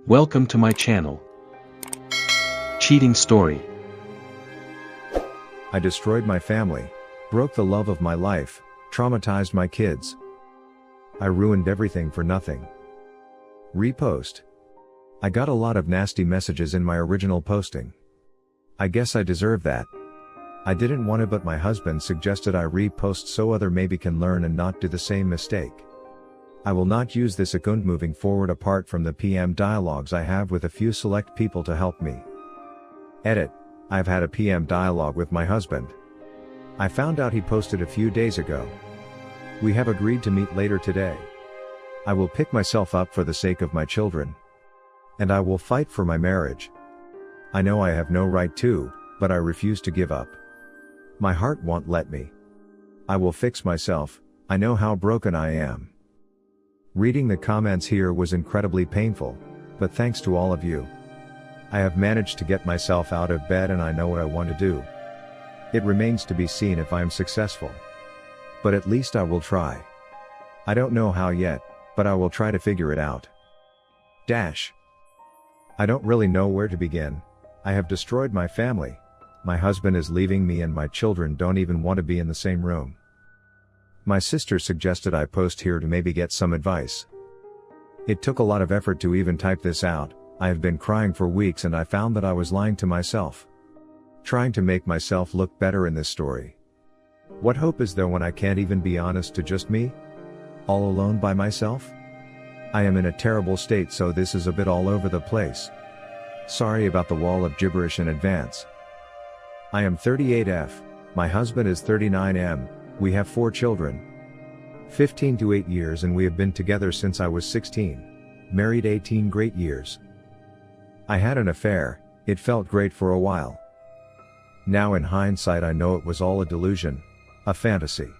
Welcome to my channel. Cheating story. I destroyed my family, broke the love of my life, traumatized my kids. I ruined everything for nothing. Repost. I got a lot of nasty messages in my original posting. I guess I deserve that. I didn't want it, but my husband suggested I repost so other maybe can learn and not do the same mistake. I will not use this account moving forward apart from the PM dialogues I have with a few select people to help me. Edit. I've had a PM dialogue with my husband. I found out he posted a few days ago. We have agreed to meet later today. I will pick myself up for the sake of my children. And I will fight for my marriage. I know I have no right to, but I refuse to give up. My heart won't let me. I will fix myself. I know how broken I am. Reading the comments here was incredibly painful, but thanks to all of you, I have managed to get myself out of bed and I know what I want to do. It remains to be seen if I am successful. But at least I will try. I don't know how yet, but I will try to figure it out. I don't really know where to begin. I have destroyed my family. My husband is leaving me and my children don't even want to be in the same room. My sister suggested I post here to maybe get some advice. It took a lot of effort to even type this out. I have been crying for weeks and I found that I was lying to myself. Trying to make myself look better in this story. What hope is there when I can't even be honest to just me? All alone by myself? I am in a terrible state, so this is a bit all over the place. Sorry about the wall of gibberish in advance. I am 38F, my husband is 39M. We have 4 children. 15 to 8 years, and we have been together since I was 16. Married 18 great years. I had an affair. It felt great for a while. Now in hindsight I know it was all a delusion. A fantasy.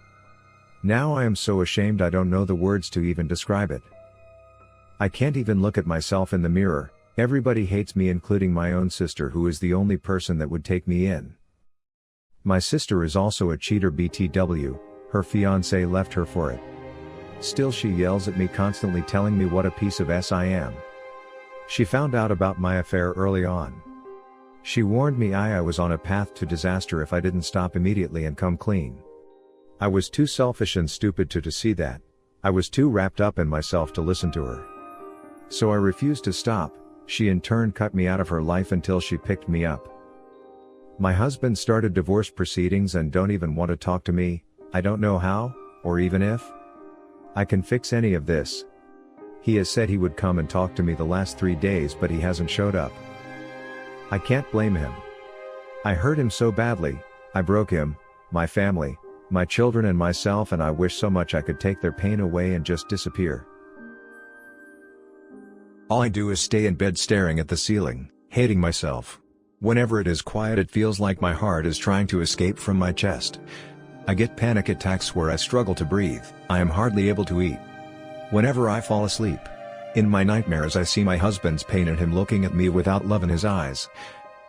Now I am so ashamed I don't know the words to even describe it. I can't even look at myself in the mirror. Everybody hates me, including my own sister, who is the only person that would take me in. My sister is also a cheater BTW, her fiancé left her for it. Still she yells at me constantly, telling me what a piece of S I am. She found out about my affair early on. She warned me I was on a path to disaster if I didn't stop immediately and come clean. I was too selfish and stupid to see that. I was too wrapped up in myself to listen to her. So I refused to stop. She in turn cut me out of her life until she picked me up. My husband started divorce proceedings and don't even want to talk to me. I don't know how, or even if I can fix any of this. He has said he would come and talk to me the last 3 days, but he hasn't showed up. I can't blame him. I hurt him so badly. I broke him, my family, my children and myself, and I wish so much I could take their pain away and just disappear. All I do is stay in bed staring at the ceiling, hating myself. Whenever it is quiet, it feels like my heart is trying to escape from my chest. I get panic attacks where I struggle to breathe. I am hardly able to eat. Whenever I fall asleep, in my nightmares I see my husband's pain and him looking at me without love in his eyes.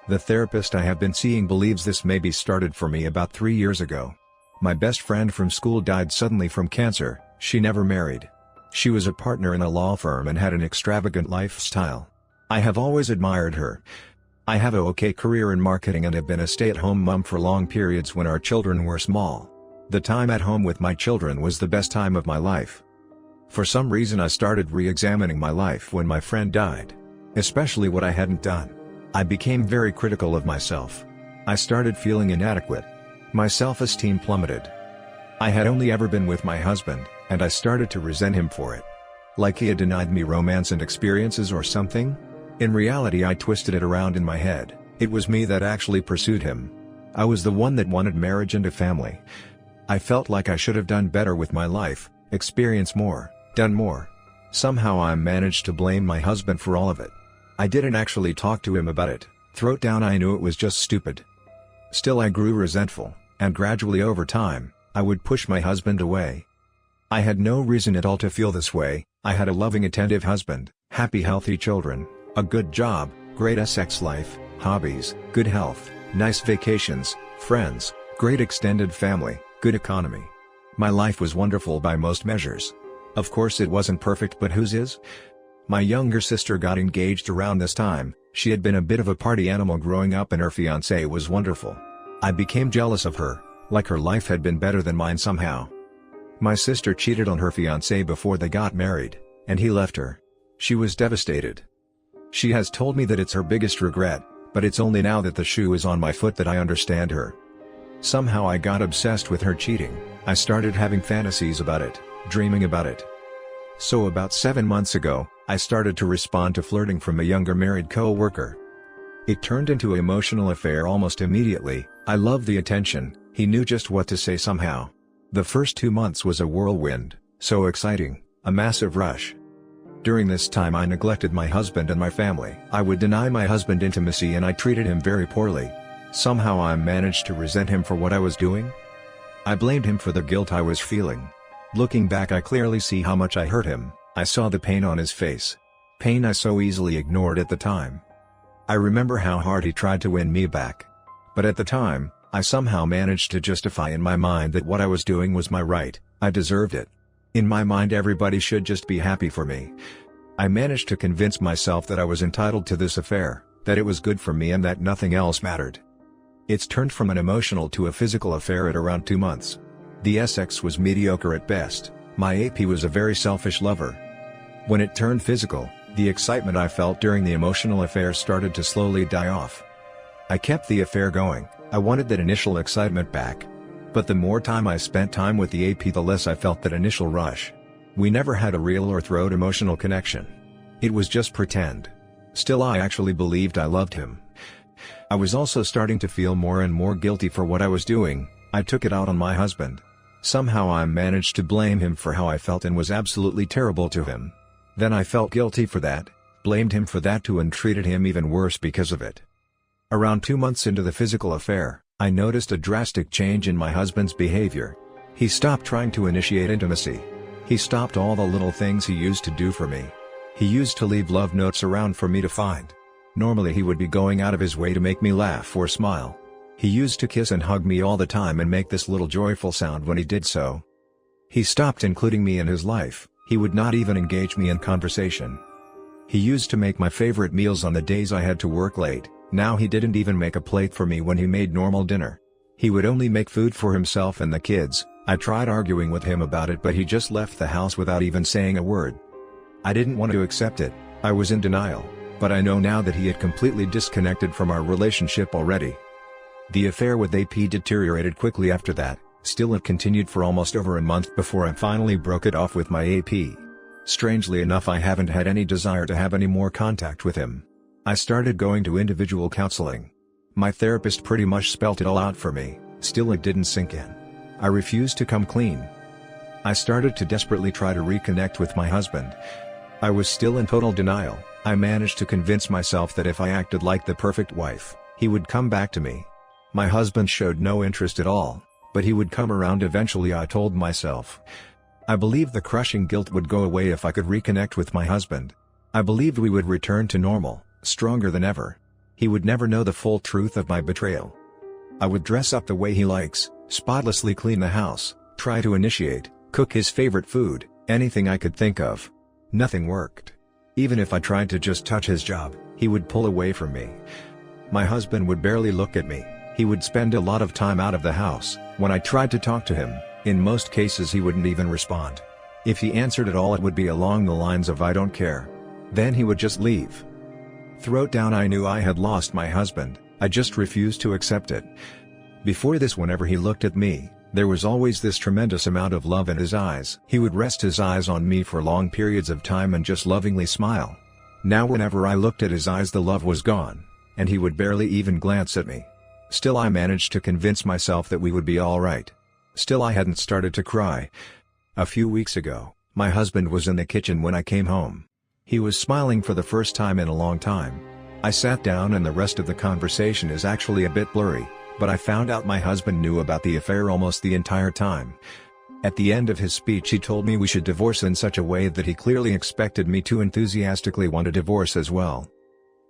The therapist I have been seeing believes this maybe started for me about 3 years ago. My best friend from school died suddenly from cancer. She never married. She was a partner in a law firm and had an extravagant lifestyle. I have always admired her. I have a okay career in marketing and have been a stay-at-home mom for long periods when our children were small. The time at home with my children was the best time of my life. For some reason I started re-examining my life when my friend died. Especially what I hadn't done. I became very critical of myself. I started feeling inadequate. My self-esteem plummeted. I had only ever been with my husband, and I started to resent him for it. Like he had denied me romance and experiences or something? In reality I twisted it around in my head. It was me that actually pursued him. I was the one that wanted marriage and a family. I felt like I should have done better with my life, experienced more, done more. Somehow I managed to blame my husband for all of it. I didn't actually talk to him about it. Throat down, I knew it was just stupid. Still I grew resentful, and gradually over time, I would push my husband away. I had no reason at all to feel this way. I had a loving, attentive husband, happy, healthy children, a good job, great sex life, hobbies, good health, nice vacations, friends, great extended family, good economy. My life was wonderful by most measures. Of course it wasn't perfect, but whose is? My younger sister got engaged around this time. She had been a bit of a party animal growing up and her fiancé was wonderful. I became jealous of her, like her life had been better than mine somehow. My sister cheated on her fiancé before they got married, and he left her. She was devastated. She has told me that it's her biggest regret, but it's only now that the shoe is on my foot that I understand her. Somehow I got obsessed with her cheating. I started having fantasies about it, dreaming about it. So about 7 months ago, I started to respond to flirting from a younger married co-worker. It turned into an emotional affair almost immediately. I loved the attention. He knew just what to say somehow. The first 2 months was a whirlwind, so exciting, a massive rush. During this time I neglected my husband and my family. I would deny my husband intimacy and I treated him very poorly. Somehow I managed to resent him for what I was doing. I blamed him for the guilt I was feeling. Looking back I clearly see how much I hurt him. I saw the pain on his face. Pain I so easily ignored at the time. I remember how hard he tried to win me back. But at the time, I somehow managed to justify in my mind that what I was doing was my right, I deserved it. In my mind everybody should just be happy for me. I managed to convince myself that I was entitled to this affair, that it was good for me and that nothing else mattered. It's turned from an emotional to a physical affair at around 2 months. The sex was mediocre at best. My AP was a very selfish lover. When it turned physical, the excitement I felt during the emotional affair started to slowly die off. I kept the affair going. I wanted that initial excitement back. But the more time I spent time with the AP, the less I felt that initial rush. We never had a real or throat emotional connection. It was just pretend. Still, I actually believed I loved him. I was also starting to feel more and more guilty for what I was doing. I took it out on my husband. Somehow I managed to blame him for how I felt and was absolutely terrible to him. Then I felt guilty for that, blamed him for that too and treated him even worse because of it. Around 2 months into the physical affair, I noticed a drastic change in my husband's behavior. He stopped trying to initiate intimacy. He stopped all the little things he used to do for me. He used to leave love notes around for me to find. Normally he would be going out of his way to make me laugh or smile. He used to kiss and hug me all the time and make this little joyful sound when he did so. He stopped including me in his life. He would not even engage me in conversation. He used to make my favorite meals on the days I had to work late. Now he didn't even make a plate for me when he made normal dinner. He would only make food for himself and the kids. I tried arguing with him about it, but he just left the house without even saying a word. I didn't want to accept it. I was in denial, but I know now that he had completely disconnected from our relationship already. The affair with AP deteriorated quickly after that. Still, it continued for almost over a month before I finally broke it off with my AP. Strangely enough, I haven't had any desire to have any more contact with him. I started going to individual counseling. My therapist pretty much spelt it all out for me. Still, it didn't sink in. I refused to come clean. I started to desperately try to reconnect with my husband. I was still in total denial. I managed to convince myself that if I acted like the perfect wife, he would come back to me. My husband showed no interest at all, but he would come around eventually, I told myself. I believed the crushing guilt would go away if I could reconnect with my husband. I believed we would return to normal, stronger than ever. He would never know the full truth of my betrayal. I would dress up the way he likes, spotlessly clean the house, try to initiate, cook his favorite food, anything I could think of. Nothing worked. Even if I tried to just touch his job, he would pull away from me. My husband would barely look at me. He would spend a lot of time out of the house. When I tried to talk to him, in most cases he wouldn't even respond. If he answered at all, it would be along the lines of "I don't care." Then he would just leave. Throat down, I knew I had lost my husband. I just refused to accept it. Before this, whenever he looked at me, there was always this tremendous amount of love in his eyes. He would rest his eyes on me for long periods of time and just lovingly smile. Now whenever I looked at his eyes, the love was gone, and he would barely even glance at me. Still, I managed to convince myself that we would be all right. Still, I hadn't started to cry. A few weeks ago, my husband was in the kitchen when I came home. He was smiling for the first time in a long time. I sat down and the rest of the conversation is actually a bit blurry, but I found out my husband knew about the affair almost the entire time. At the end of his speech, he told me we should divorce in such a way that he clearly expected me to enthusiastically want a divorce as well.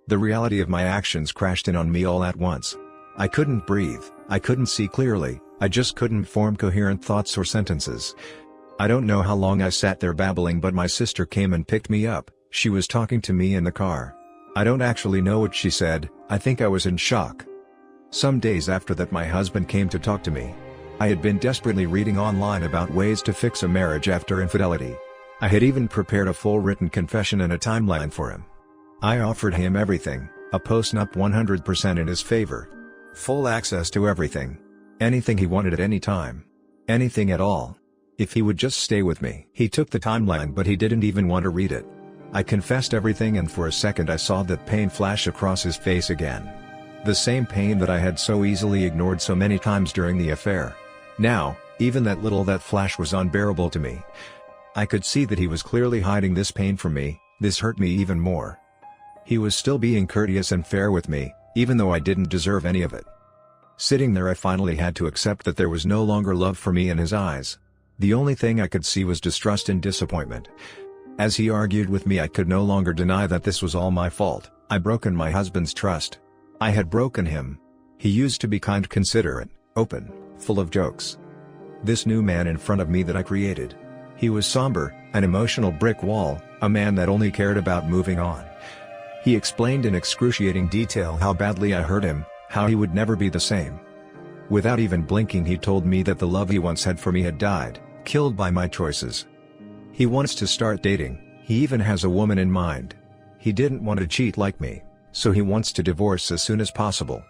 The reality of my actions crashed in on me all at once. I couldn't breathe, I couldn't see clearly, I just couldn't form coherent thoughts or sentences. I don't know how long I sat there babbling, but my sister came and picked me up. She was talking to me in the car. I don't actually know what she said. I think I was in shock. Some days after that my husband came to talk to me. I had been desperately reading online about ways to fix a marriage after infidelity. I had even prepared a full written confession and a timeline for him. I offered him everything, a post-nup 100% in his favor. Full access to everything. Anything he wanted at any time. Anything at all. If he would just stay with me. He took the timeline but he didn't even want to read it. I confessed everything and for a second I saw that pain flash across his face again. The same pain that I had so easily ignored so many times during the affair. Now, even that flash was unbearable to me. I could see that he was clearly hiding this pain from me. This hurt me even more. He was still being courteous and fair with me, even though I didn't deserve any of it. Sitting there I finally had to accept that there was no longer love for me in his eyes. The only thing I could see was distrust and disappointment. As he argued with me I could no longer deny that this was all my fault. I'd broken my husband's trust. I had broken him. He used to be kind, considerate, open, full of jokes. This new man in front of me that I created. He was somber, an emotional brick wall, a man that only cared about moving on. He explained in excruciating detail how badly I hurt him, how he would never be the same. Without even blinking he told me that the love he once had for me had died, killed by my choices. He wants to start dating, he even has a woman in mind. He didn't want to cheat like me, so he wants to divorce as soon as possible.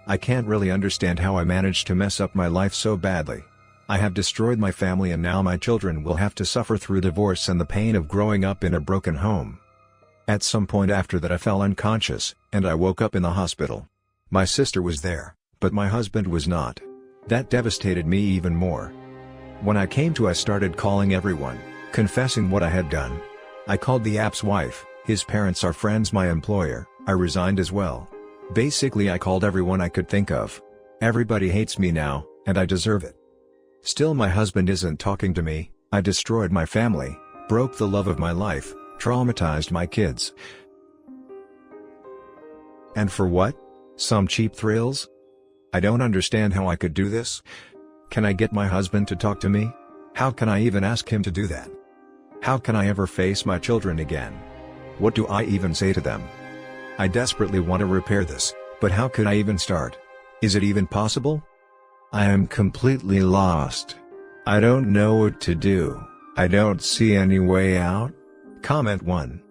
I can't really understand how I managed to mess up my life so badly. I have destroyed my family and now my children will have to suffer through divorce and the pain of growing up in a broken home. At some point after that I fell unconscious, and I woke up in the hospital. My sister was there, but my husband was not. That devastated me even more. When I came to I started calling everyone, confessing what I had done. I called the app's wife, his parents, our friends, my employer. I resigned as well. Basically I called everyone I could think of. Everybody hates me now, and I deserve it. Still my husband isn't talking to me. I destroyed my family, broke the love of my life, traumatized my kids. And for what? Some cheap thrills? I don't understand how I could do this. Can I get my husband to talk to me? How can I even ask him to do that? How can I ever face my children again? What do I even say to them? I desperately want to repair this, but how could I even start? Is it even possible? I am completely lost. I don't know what to do. I don't see any way out. Comment 1.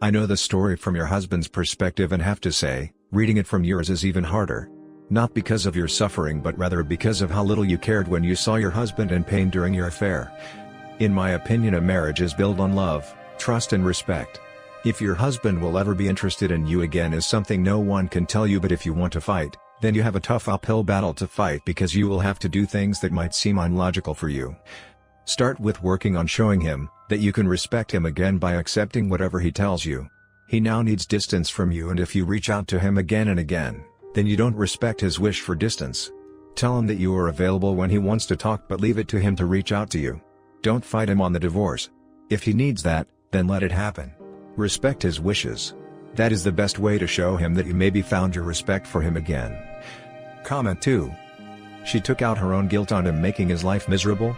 I know the story from your husband's perspective and have to say, reading it from yours is even harder. Not because of your suffering but rather because of how little you cared when you saw your husband in pain during your affair. In my opinion, a marriage is built on love, trust and respect. If your husband will ever be interested in you again is something no one can tell you, but if you want to fight, then you have a tough uphill battle to fight because you will have to do things that might seem illogical for you. Start with working on showing him that you can respect him again by accepting whatever he tells you. He now needs distance from you, and if you reach out to him again and again, then you don't respect his wish for distance. Tell him that you are available when he wants to talk, but leave it to him to reach out to you. Don't fight him on the divorce. If he needs that, then let it happen. Respect his wishes. That is the best way to show him that you maybe found your respect for him again. Comment 2. She took out her own guilt on him, making his life miserable?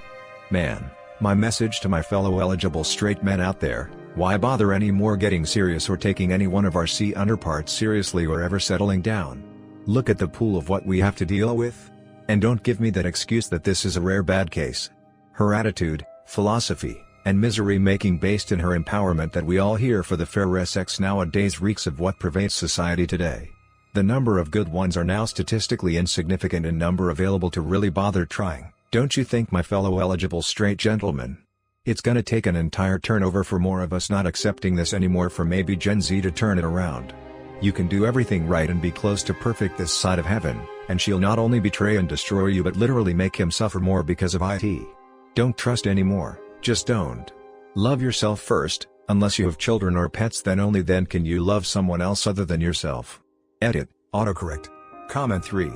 Man, my message to my fellow eligible straight men out there: why bother anymore getting serious or taking any one of our C underparts seriously or ever settling down? Look at the pool of what we have to deal with. And don't give me that excuse that this is a rare bad case. Her attitude, philosophy, and misery-making based in her empowerment that we all hear for the fair sex nowadays reeks of what pervades society today. The number of good ones are now statistically insignificant in number available to really bother trying, don't you think, my fellow eligible straight gentlemen? It's gonna take an entire turnover for more of us not accepting this anymore, for maybe Gen Z to turn it around. You can do everything right and be close to perfect this side of heaven, and she'll not only betray and destroy you but literally make him suffer more because of it. Don't trust anymore. Just don't. Love yourself first. Unless you have children or pets, then only then can you love someone else other than yourself. Edit, autocorrect. Comment 3.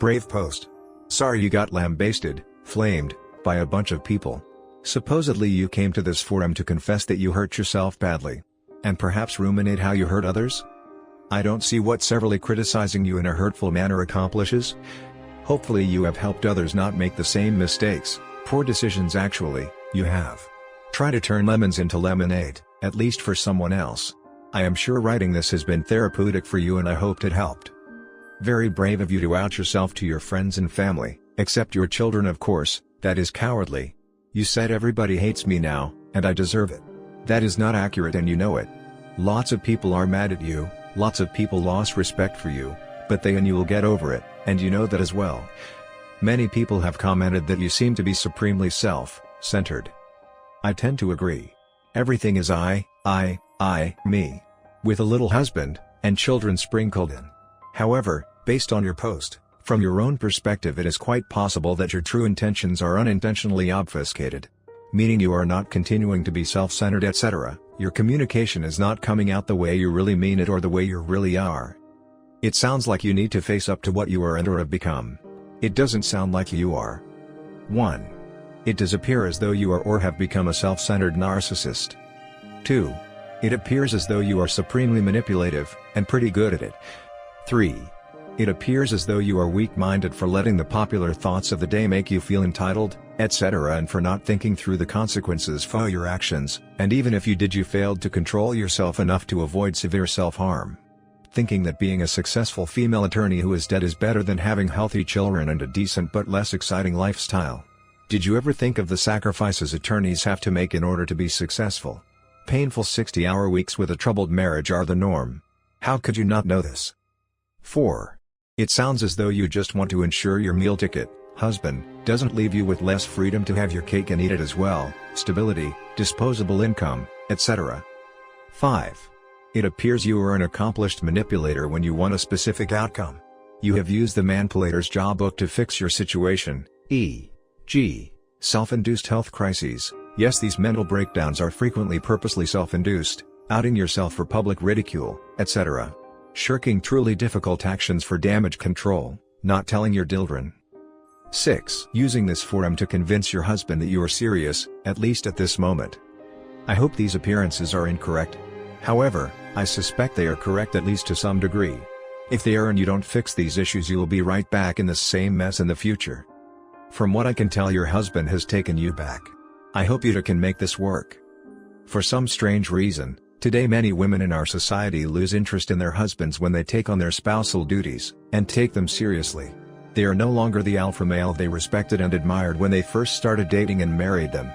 Brave post. Sorry you got lambasted, flamed, by a bunch of people. Supposedly you came to this forum to confess that you hurt yourself badly. And perhaps ruminate how you hurt others? I don't see what severely criticizing you in a hurtful manner accomplishes. Hopefully you have helped others not make the same mistakes, poor decisions. Actually, you have. Try to turn lemons into lemonade, at least for someone else. I am sure writing this has been therapeutic for you and I hoped it helped. Very brave of you to out yourself to your friends and family, except your children of course. That is cowardly. You said everybody hates me now, and I deserve it. That is not accurate and you know it. Lots of people are mad at you, lots of people lost respect for you, but they and you will get over it, and you know that as well. Many people have commented that you seem to be supremely self-centered. I tend to agree. Everything is I, me. With a little husband, and children sprinkled in. However, based on your post, from your own perspective it is quite possible that your true intentions are unintentionally obfuscated. Meaning you are not continuing to be self-centered etc., your communication is not coming out the way you really mean it or the way you really are. It sounds like you need to face up to what you are and or have become. It doesn't sound like you are. 1. It does appear as though you are or have become a self-centered narcissist. 2. It appears as though you are supremely manipulative, and pretty good at it. 3. It appears as though you are weak-minded for letting the popular thoughts of the day make you feel entitled, etc. and for not thinking through the consequences for your actions, and even if you did you failed to control yourself enough to avoid severe self-harm. Thinking that being a successful female attorney who is dead is better than having healthy children and a decent but less exciting lifestyle. Did you ever think of the sacrifices attorneys have to make in order to be successful? Painful 60-hour weeks with a troubled marriage are the norm. How could you not know this? 4. It sounds as though you just want to ensure your meal ticket, husband, doesn't leave you with less freedom to have your cake and eat it as well, stability, disposable income, etc. 5. It appears you are an accomplished manipulator when you want a specific outcome. You have used the manipulator's job book to fix your situation, e.g., self-induced health crises. Yes, these mental breakdowns are frequently purposely self-induced, outing yourself for public ridicule, etc. Shirking truly difficult actions for damage control, not telling your children. 6. Using this forum to convince your husband that you are serious, at least at this moment. I hope these appearances are incorrect. However, I suspect they are correct at least to some degree. If they are and you don't fix these issues you will be right back in the same mess in the future. From what I can tell your husband has taken you back. I hope you can make this work. For some strange reason, today many women in our society lose interest in their husbands when they take on their spousal duties, and take them seriously. They are no longer the alpha male they respected and admired when they first started dating and married them.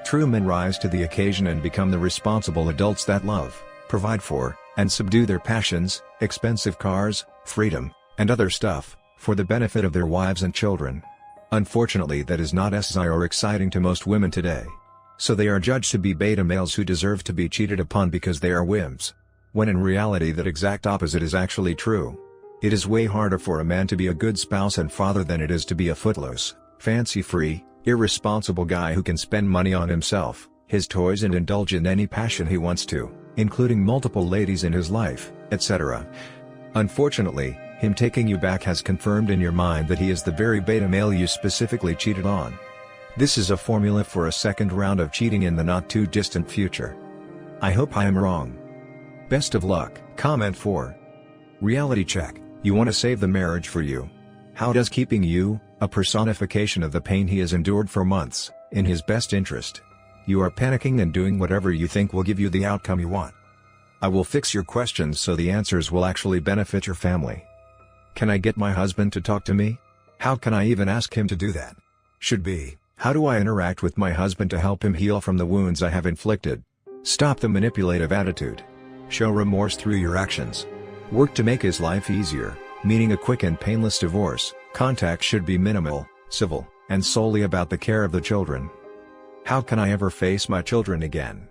True men rise to the occasion and become the responsible adults that love, provide for, and subdue their passions, expensive cars, freedom, and other stuff, for the benefit of their wives and children. Unfortunately that is not sexy or exciting to most women today. So they are judged to be beta males who deserve to be cheated upon because they are wimps. When in reality that exact opposite is actually true. It is way harder for a man to be a good spouse and father than it is to be a footloose, fancy-free, irresponsible guy who can spend money on himself, his toys and indulge in any passion he wants to, including multiple ladies in his life, etc. Unfortunately, him taking you back has confirmed in your mind that he is the very beta male you specifically cheated on. This is a formula for a second round of cheating in the not-too-distant future. I hope I am wrong. Best of luck. Comment 4. Reality check. You want to save the marriage for you. How does keeping you, a personification of the pain he has endured for months, in his best interest? You are panicking and doing whatever you think will give you the outcome you want. I will fix your questions so the answers will actually benefit your family. Can I get my husband to talk to me? How can I even ask him to do that? Should be. How do I interact with my husband to help him heal from the wounds I have inflicted? Stop the manipulative attitude. Show remorse through your actions. Work to make his life easier, meaning a quick and painless divorce. Contact should be minimal, civil, and solely about the care of the children. How can I ever face my children again?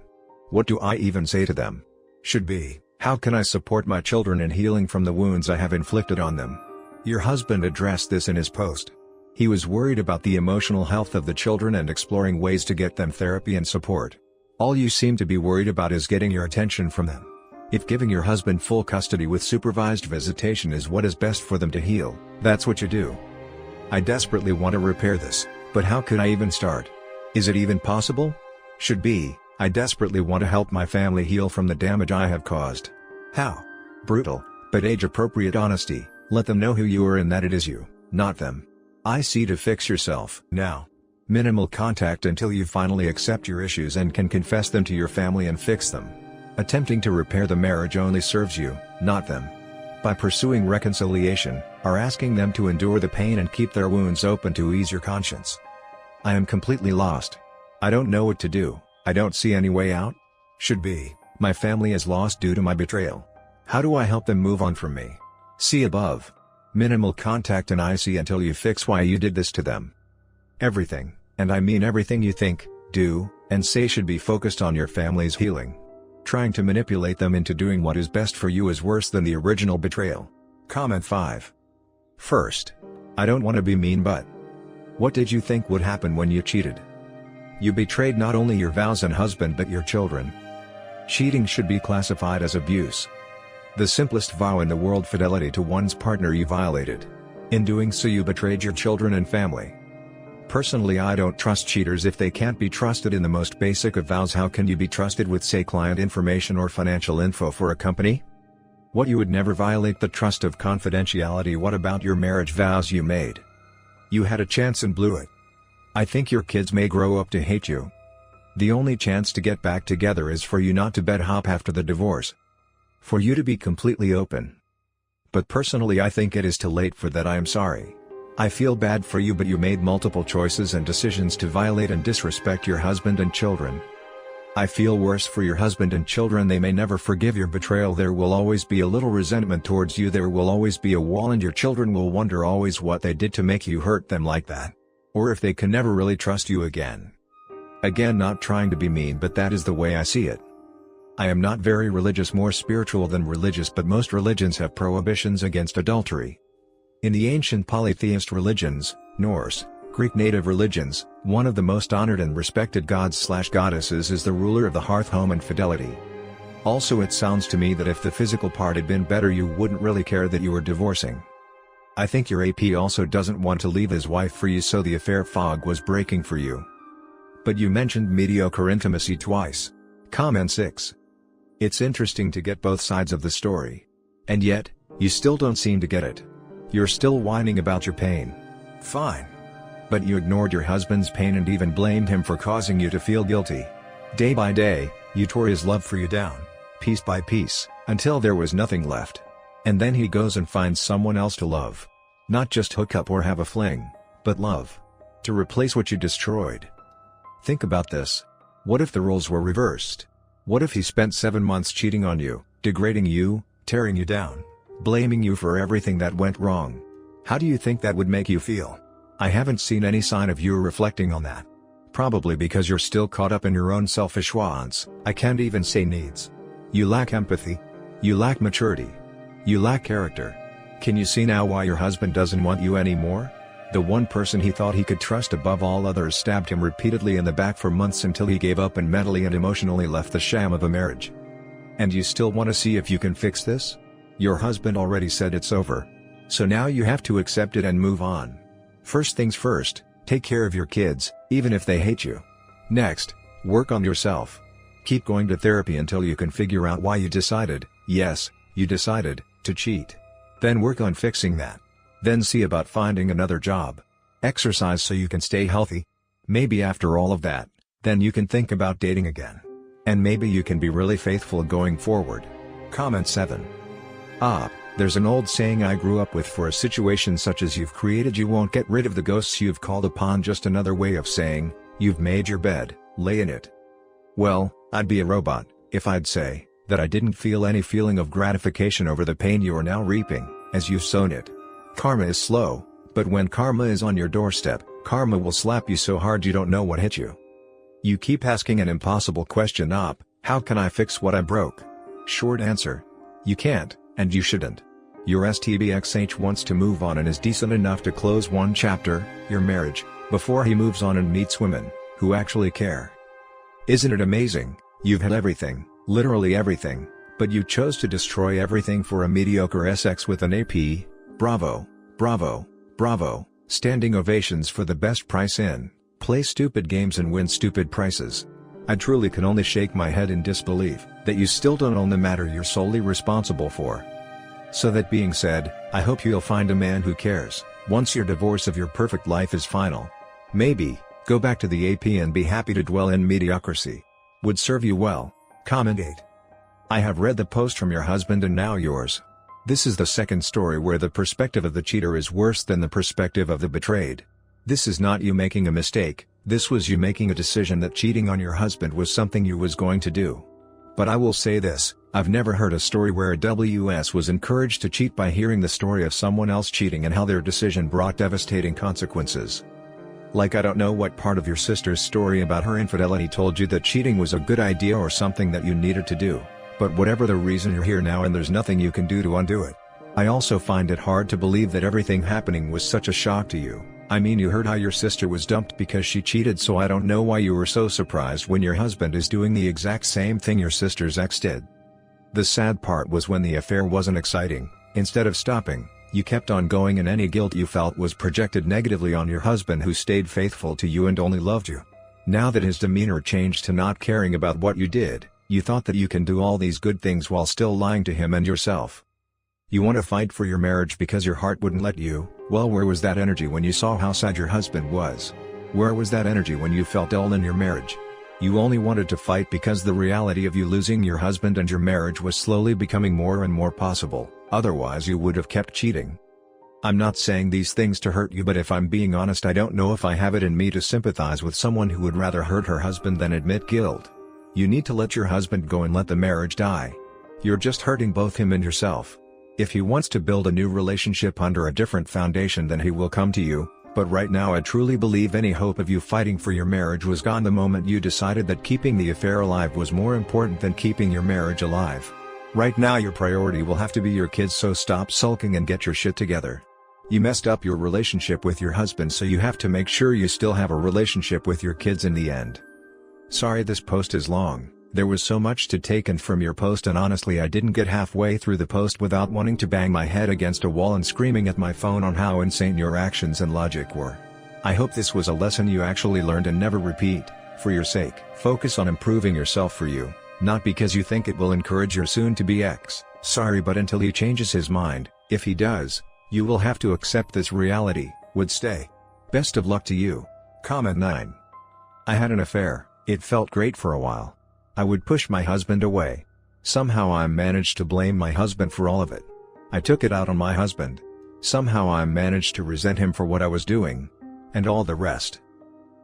What do I even say to them? Should be, how can I support my children in healing from the wounds I have inflicted on them? Your husband addressed this in his post. He was worried about the emotional health of the children and exploring ways to get them therapy and support. All you seem to be worried about is getting your attention from them. If giving your husband full custody with supervised visitation is what is best for them to heal, that's what you do. I desperately want to repair this, but how could I even start? Is it even possible? Should be, I desperately want to help my family heal from the damage I have caused. How? Brutal, but age-appropriate honesty. Let them know who you are and that it is you, not them. I see to fix yourself now. Minimal contact until you finally accept your issues and can confess them to your family and fix them. Attempting to repair the marriage only serves you, not them. By pursuing reconciliation, are asking them to endure the pain and keep their wounds open to ease your conscience. I am completely lost. I don't know what to do. I don't see any way out. Should be, my family is lost due to my betrayal. How do I help them move on from me? See above. Minimal contact and I see until you fix why you did this to them. Everything, and I mean everything you think, do, and say should be focused on your family's healing. Trying to manipulate them into doing what is best for you is worse than the original betrayal. Comment 5. First, I don't want to be mean, but what did you think would happen when you cheated? You betrayed not only your vows and husband but your children. Cheating should be classified as abuse. The simplest vow in the world, fidelity to one's partner, you violated. In doing so you betrayed your children and family. Personally, I don't trust cheaters if they can't be trusted in the most basic of vows. How can you be trusted with, say, client information or financial info for a company? What, you would never violate the trust of confidentiality? What about your marriage vows you made? You had a chance and blew it. I think your kids may grow up to hate you. The only chance to get back together is for you not to bed hop after the divorce. For you to be completely open. But personally I think it is too late for that. I am sorry. I feel bad for you, but you made multiple choices and decisions to violate and disrespect your husband and children. I feel worse for your husband and children. They may never forgive your betrayal. There will always be a little resentment towards you. There will always be a wall, and your children will wonder always what they did to make you hurt them like that. Or if they can never really trust you again. Again, not trying to be mean, but that is the way I see it. I am not very religious, more spiritual than religious, but most religions have prohibitions against adultery. In the ancient polytheist religions, Norse, Greek native religions, one of the most honored and respected gods/goddesses is the ruler of the hearth, home and fidelity. Also, it sounds to me that if the physical part had been better you wouldn't really care that you were divorcing. I think your AP also doesn't want to leave his wife for you, so the affair fog was breaking for you. But you mentioned mediocre intimacy twice. Comment 6. It's interesting to get both sides of the story. And yet, you still don't seem to get it. You're still whining about your pain. Fine. But you ignored your husband's pain and even blamed him for causing you to feel guilty. Day by day, you tore his love for you down, piece by piece, until there was nothing left. And then he goes and finds someone else to love. Not just hook up or have a fling, but love. To replace what you destroyed. Think about this. What if the roles were reversed? What if he spent 7 months cheating on you, degrading you, tearing you down, blaming you for everything that went wrong? How do you think that would make you feel? I haven't seen any sign of you reflecting on that. Probably because you're still caught up in your own selfish wants, I can't even say needs. You lack empathy. You lack maturity. You lack character. Can you see now why your husband doesn't want you anymore? The one person he thought he could trust above all others stabbed him repeatedly in the back for months until he gave up and mentally and emotionally left the sham of a marriage. And you still want to see if you can fix this? Your husband already said it's over. So now you have to accept it and move on. First things first, take care of your kids, even if they hate you. Next, work on yourself. Keep going to therapy until you can figure out why you decided, yes, you decided, to cheat. Then work on fixing that. Then see about finding another job. Exercise so you can stay healthy. Maybe after all of that, then you can think about dating again. And maybe you can be really faithful going forward. Comment 7. There's an old saying I grew up with: for a situation such as you've created you won't get rid of the ghosts you've called upon. Just another way of saying, you've made your bed, lay in it. Well, I'd be a robot if I'd say that I didn't feel any feeling of gratification over the pain you are now reaping, as you've sown it. Karma is slow, but when karma is on your doorstep, karma will slap you so hard you don't know what hit you. You keep asking an impossible question: how can I fix what I broke? Short answer: you can't, and you shouldn't. Your STBXH wants to move on and is decent enough to close one chapter, your marriage, before he moves on and meets women who actually care. Isn't it amazing? You've had everything, literally everything, but you chose to destroy everything for a mediocre SX with an AP. Bravo, bravo, bravo, standing ovations for the best price in. Play stupid games and win stupid prizes. I truly can only shake my head in disbelief that you still don't own the matter you're solely responsible for. So that being said, I hope you'll find a man who cares, once your divorce of your perfect life is final. Maybe, Go back to the AP and be happy to dwell in mediocrity. Would serve you well. Comment 8. I have read the post from your husband and now yours. This is the second story where the perspective of the cheater is worse than the perspective of the betrayed. This is not you making a mistake, this was you making a decision that cheating on your husband was something you was going to do. But I will say this, I've never heard a story where a WS was encouraged to cheat by hearing the story of someone else cheating and how their decision brought devastating consequences. Like I don't know what part of your sister's story about her infidelity told you that cheating was a good idea or something that you needed to do, but whatever the reason you're here now and there's nothing you can do to undo it. I also find it hard to believe that everything happening was such a shock to you. I mean, you heard how your sister was dumped because she cheated, so I don't know why you were so surprised when your husband is doing the exact same thing your sister's ex did. The sad part was when the affair wasn't exciting, instead of stopping, you kept on going and any guilt you felt was projected negatively on your husband who stayed faithful to you and only loved you. Now that his demeanor changed to not caring about what you did, you thought that you can do all these good things while still lying to him and yourself. You want to fight for your marriage because your heart wouldn't let you. Well, where was that energy when you saw how sad your husband was? Where was that energy when you felt dull in your marriage? You only wanted to fight because the reality of you losing your husband and your marriage was slowly becoming more and more possible, otherwise you would have kept cheating. I'm not saying these things to hurt you, but if I'm being honest, I don't know if I have it in me to sympathize with someone who would rather hurt her husband than admit guilt. You need to let your husband go and let the marriage die. You're just hurting both him and yourself. If he wants to build a new relationship under a different foundation, then he will come to you, but right now I truly believe any hope of you fighting for your marriage was gone the moment you decided that keeping the affair alive was more important than keeping your marriage alive. Right now your priority will have to be your kids, so stop sulking and get your shit together. You messed up your relationship with your husband, so you have to make sure you still have a relationship with your kids in the end. Sorry this post is long. There was so much to take in from your post, and honestly I didn't get halfway through the post without wanting to bang my head against a wall and screaming at my phone on how insane your actions and logic were. I hope this was a lesson you actually learned and never repeat. For your sake, focus on improving yourself for you, not because you think it will encourage your soon-to-be ex. Sorry, but until he changes his mind, if he does, you will have to accept this reality. Would stay. Best of luck to you. Comment 9. I had an affair. It felt great for a while. I would push my husband away. Somehow I managed to blame my husband for all of it. I took it out on my husband. Somehow I managed to resent him for what I was doing. And all the rest.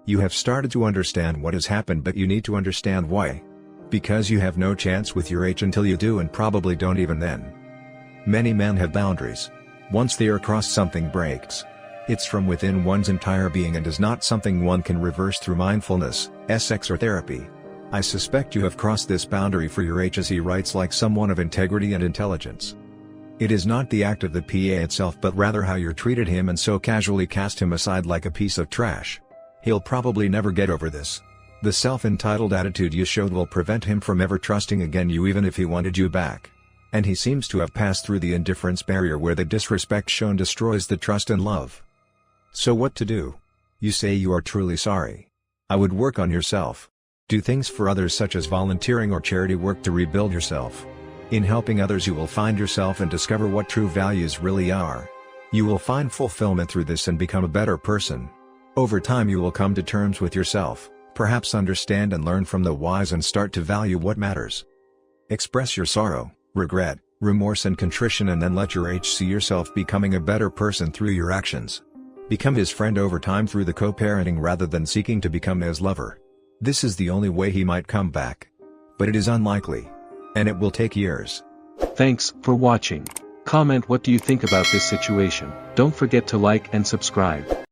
You have started to understand what has happened, but you need to understand why. Because you have no chance with your age until you do, and probably don't even then. Many men have boundaries. Once they are crossed, something breaks. It's from within one's entire being and is not something one can reverse through mindfulness, sex or therapy. I suspect you have crossed this boundary for your age, as he writes, like someone of integrity and intelligence. It is not the act of the PA itself, but rather how you treated him and so casually cast him aside like a piece of trash. He'll probably never get over this. The self-entitled attitude you showed will prevent him from ever trusting again you, even if he wanted you back. And he seems to have passed through the indifference barrier where the disrespect shown destroys the trust and love. So what to do? You say you are truly sorry. I would work on yourself. Do things for others such as volunteering or charity work to rebuild yourself. In helping others you will find yourself and discover what true values really are. You will find fulfillment through this and become a better person. Over time you will come to terms with yourself, perhaps understand and learn from the whys, and start to value what matters. Express your sorrow, regret, remorse and contrition, and then let your H see yourself becoming a better person through your actions. Become his friend over time through the co-parenting rather than seeking to become his lover. This is the only way he might come back. But it is unlikely. And it will take years. Thanks for watching. Comment what do you think about this situation. Don't forget to like and subscribe.